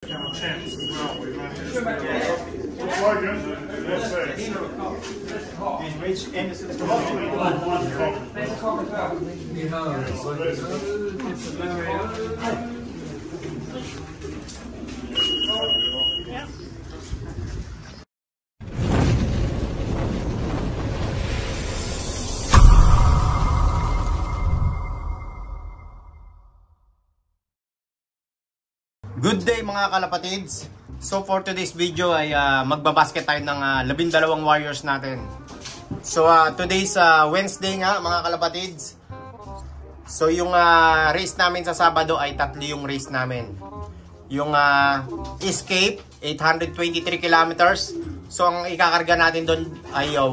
Chance as well. We've managed to what's Logan? Let's see. He's Rich Anderson. Good day mga kalapatids. So for today's video ay magbabasket tayo ng 12 warriors natin. So today's Wednesday nga mga kalapatids. So yung race namin sa Sabado ay tatlo yung race namin. Yung Escape 823 kilometers. So ang ikakarga natin doon ay 8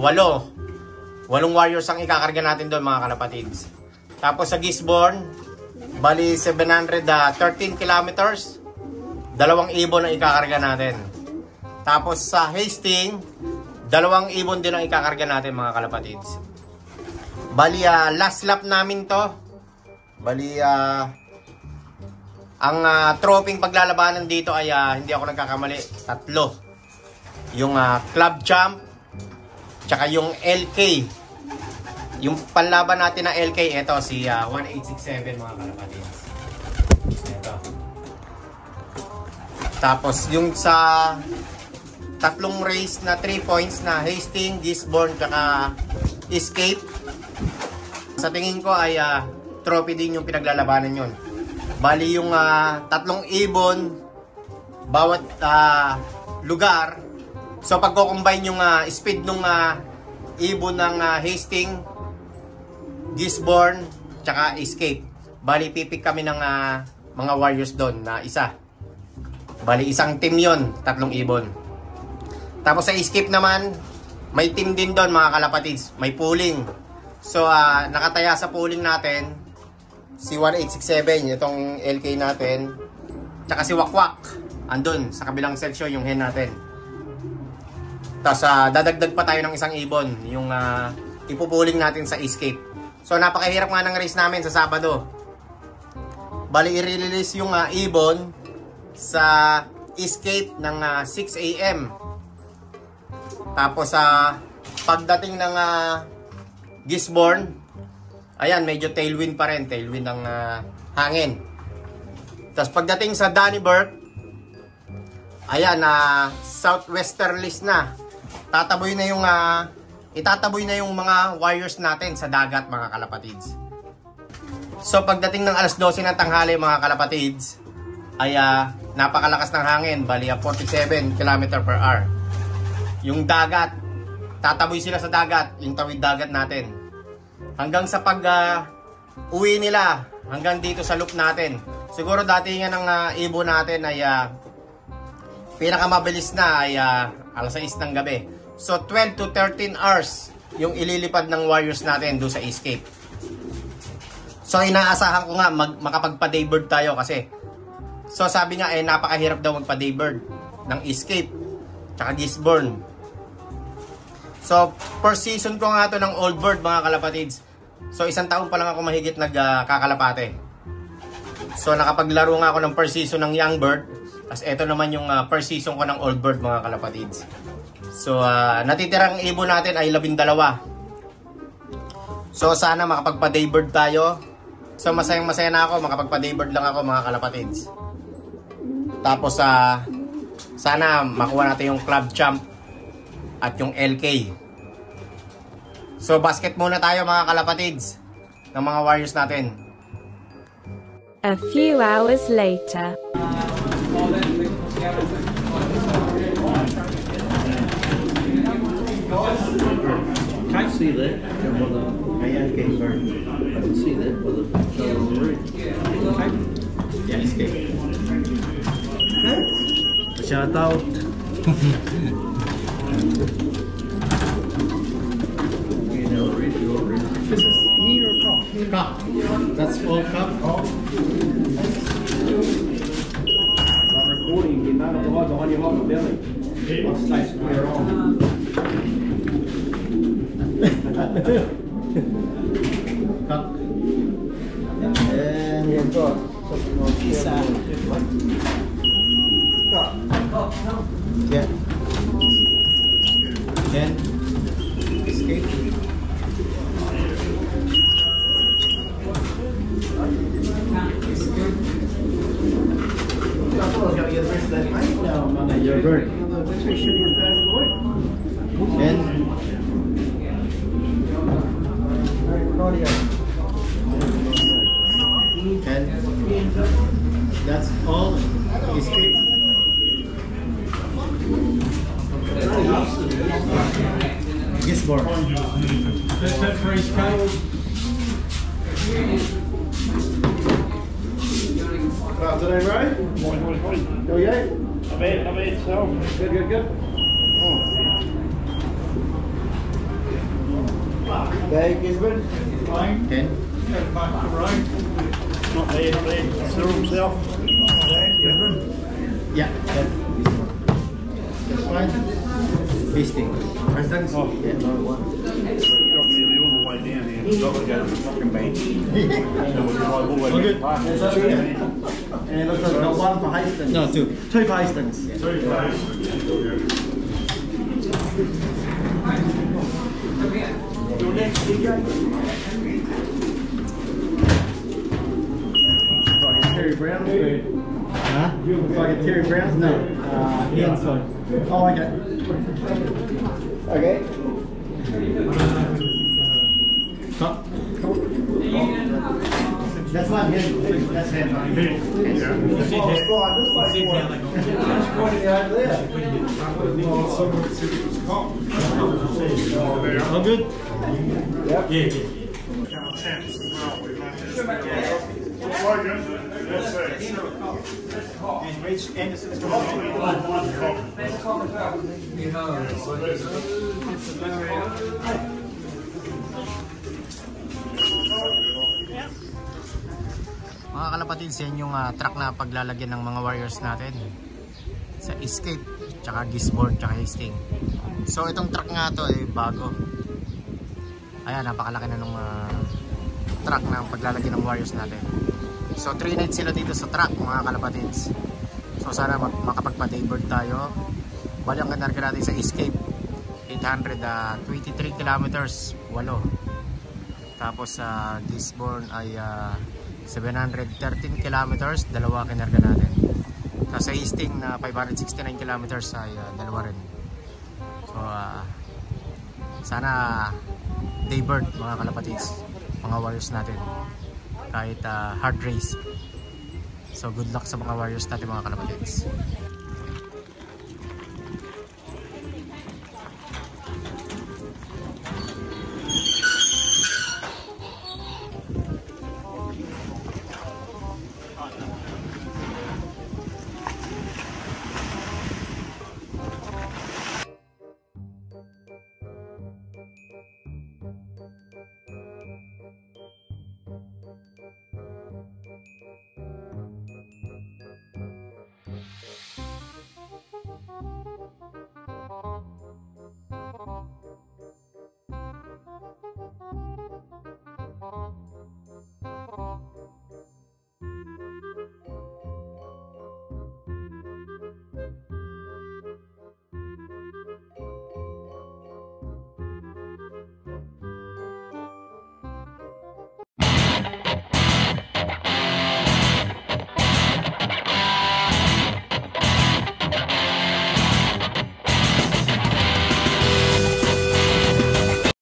warriors ang ikakarga natin doon mga kalapatids. Tapos sa Gisborne bali 713 kilometers. 2 ibon ang ikakarga natin. Tapos sa Hastings, 2 ibon din ang ikakarga natin mga kalapatids. Bali last lap namin to. Bali ang troping paglalabanan dito ay hindi ako nagkakamali, 3. Yung Club Champ, tsaka yung LK. Yung panlaban natin na LK, ito si 1867 mga kalapatids. Ito. Tapos yung sa tatlong race na 3 points na Hastings, Gisborne, tsaka Escape, sa tingin ko ay trophy din yung pinaglalabanan yun. Bali yung 3 ibon bawat lugar. So pag ko-combine yung speed ng ibon ng Hastings, Gisborne, tsaka Escape, bali pipik kami ng mga warriors doon na isa. Bali isang team yon, 3 ibon. Tapos sa Escape naman, may team din doon mga kalapatids, may pooling. So nakataya sa pooling natin si 1867, itong LK natin, tsaka si Wakwak andun sa kabilang section yung hen natin. Tapos dadagdag pa tayo ng isang ibon, yung ipupuling natin sa Escape. So napakahirap nga ng race namin sa Sabado. Bali i-release yung ibon sa Escape ng 6 AM. Tapos pagdating ng Gisborne, ayan, medyo tailwind pa rin, tailwind ng hangin. Tapos pagdating sa Dannybrook, ayan, southwesterlies na. Tataboy na yung itataboy na yung mga warriors natin sa dagat mga kalapatids. So pagdating ng alas 12 ng tanghali mga kalapatids, ay napakalakas ng hangin, bali 47 km/h. Yung dagat, tataboy sila sa dagat, yung tawid dagat natin. Hanggang sa pag uwi nila, hanggang dito sa loop natin. Siguro dati nga ng ibon natin ay pinakamabilis na ay alas 6 ng gabi. So 12 to 13 hours yung ililipad ng warriors natin doon sa Escape. So inaasahan ko nga makapagpa-daybird tayo kasi so sabi nga napakahirap daw magpa-daybird ng Escape tsaka Gisborne. So first season ko nga to ng old bird mga kalapatids. So 1 taon pa lang ako mahigit nagkakalapate. So nakapaglaro nga ako ng first season ng young bird. Tapos ito naman yung first season ko ng old bird mga kalapatids. So natitirang ibon natin ay 12. So sana makapagpa-daybird tayo. So masayang masaya na ako, makapagpa-daybird lang ako mga kalapatids. Tapos sana makuha natin yung Club Champ at yung LK. So basket muna tayo mga kalapatids ng mga warriors natin. A few hours later. Can I see that? I can see that. Yan, Escape. Shout out. This is he or cup? Cup. That's all cup. I'm recording the amount of blood on your whole belly. I'll stay square on. Cup. And you've got isa. Yeah. Then escape. You're good. Then that's all. Escape. Gisborne. That's freeze code. Today, right? Oh, yeah? I bet so. Good. Okay, Gisborne. Fine. 10. Back to right. Not there, Still himself. Yeah, 10. That's fine. Hastings. Hastings? Oh. Yeah, no one. Got me the other way down here. Got to go to the fucking bank. So we drive all the way Good. back. And it looks like we've got one for Hastings. No, 2. Two for Hastings. Two places. Terry Brown. Huh? Looks like a Terry Brown. No. Inside. Oh, okay. Okay. That's one him. That's him. All good? Yeah. Logan, that's it. He's reached Anderson's Mga kalapatids, yan yung truck na paglalagyan ng mga warriors natin sa Escape, tsaka Gisborne, tsaka Hastings. So itong truck nga to ay bago. Ayan, napakalaki na nung truck na paglalagyan ng warriors natin. So 3 nights sila dito sa truck, mga kalapatids. So sana makapagpa-dayboard tayo. Bali ang kanarga natin sa Escape 823 kilometers, 8. Tapos sa Gisborne ay 713 kilometers, 2 kinarga natin. Tapos sa Hastings na 569 kilometers ay 2 rin. So sana daybird mga kalapatids, mga warriors natin, kahit hard race. So good luck sa mga warriors natin mga kalapatids.